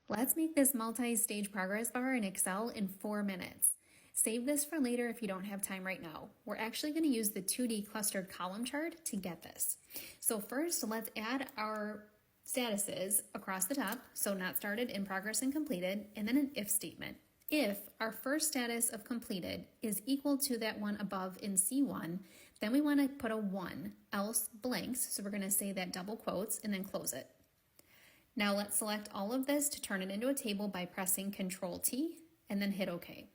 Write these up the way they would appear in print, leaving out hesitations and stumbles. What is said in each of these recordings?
Let's make this multi-stage progress bar in Excel in 4 minutes. Save this for later if you don't have time right now. We're actually going to use the 2D clustered column chart to get this. So first, let's add our statuses across the top, so not started, in progress, and completed, and then an if statement. If our first status of completed is equal to that one above in C1, then we want to put a 1, else blanks, so we're going to say that double quotes and then close it. Now let's select all of this to turn it into a table by pressing Control T and then hit OK.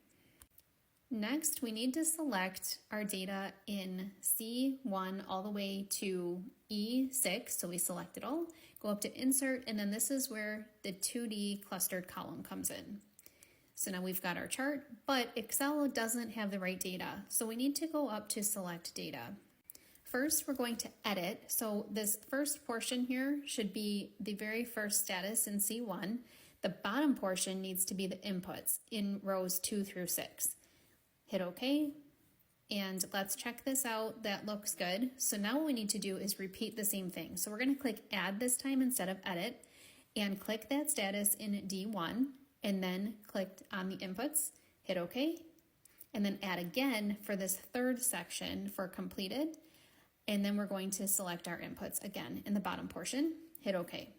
Next, we need to select our data in C1 all the way to E6, so we select it all, go up to Insert, and then this is where the 2D clustered column comes in. So now we've got our chart, but Excel doesn't have the right data, so we need to go up to Select Data. First, we're going to edit. So this first portion here should be the very first status in C1. The bottom portion needs to be the inputs in rows 2 through 6. Hit OK. And let's check this out. That looks good. So now what we need to do is repeat the same thing. So we're going to click Add this time instead of Edit and click that status in D1 and then click on the inputs, hit OK, and then add again for this third section for completed. And then we're going to select our inputs again in the bottom portion, hit OK.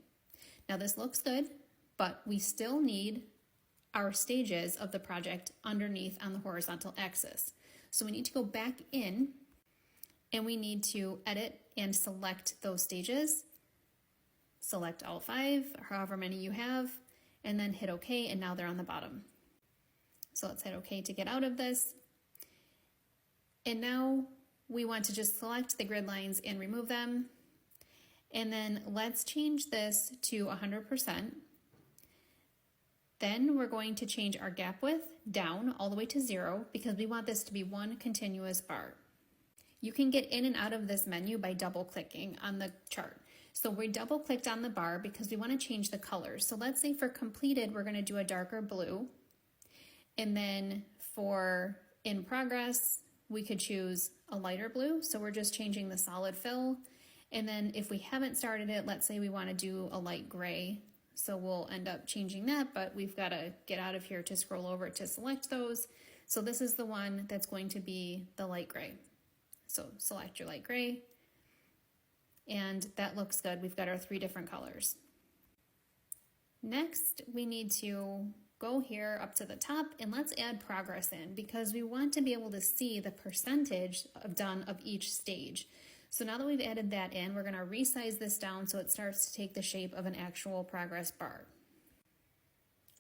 Now this looks good, but we still need our stages of the project underneath on the horizontal axis. So we need to go back in and we need to edit and select those stages. Select all 5, however many you have, and then hit OK, and now they're on the bottom. So let's hit OK to get out of this. And now we want to just select the grid lines and remove them. And then let's change this to 100%. Then we're going to change our gap width down all the way to 0 because we want this to be one continuous bar. You can get in and out of this menu by double clicking on the chart. So we double clicked on the bar because we want to change the colors. So let's say for completed, we're going to do a darker blue. And then for in progress, we could choose a lighter blue. So we're just changing the solid fill. And then if we haven't started it, let's say we want to do a light gray. So we'll end up changing that, but we've got to get out of here to scroll over to select those. So this is the one that's going to be the light gray. So select your light gray. And that looks good. We've got our 3 different colors. Next, we need to go here up to the top and let's add progress in because we want to be able to see the percentage done of each stage. So now that we've added that in, we're going to resize this down so it starts to take the shape of an actual progress bar.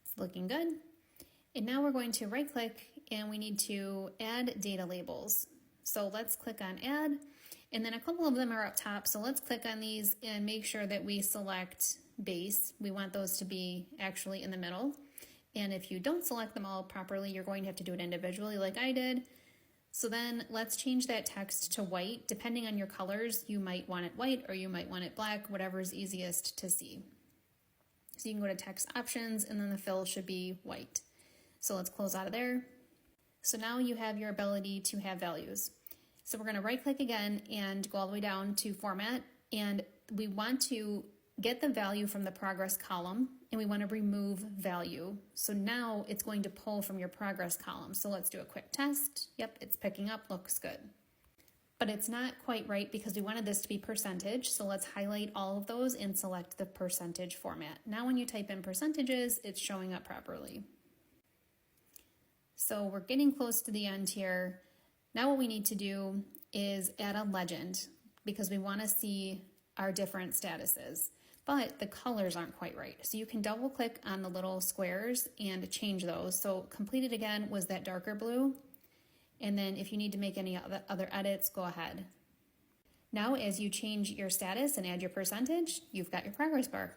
It's looking good. And now we're going to right click and we need to add data labels. So let's click on add, and then a couple of them are up top. So let's click on these and make sure that we select base. We want those to be actually in the middle. And if you don't select them all properly, you're going to have to do it individually like I did. So then let's change that text to white. Depending on your colors, you might want it white or you might want it black, whatever is easiest to see. So you can go to text options and then the fill should be white. So let's close out of there. So now you have your ability to have values. So we're going to right click again and go all the way down to format, and we want to get the value from the progress column and we want to remove value. So now it's going to pull from your progress column. So let's do a quick test. Yep, it's picking up, looks good. But it's not quite right because we wanted this to be percentage. So let's highlight all of those and select the percentage format. Now when you type in percentages, it's showing up properly. So we're getting close to the end here. Now what we need to do is add a legend because we want to see our different statuses, but the colors aren't quite right. So you can double click on the little squares and change those. So completed again was that darker blue. And then if you need to make any other edits, go ahead. Now as you change your status and add your percentage, you've got your progress bar.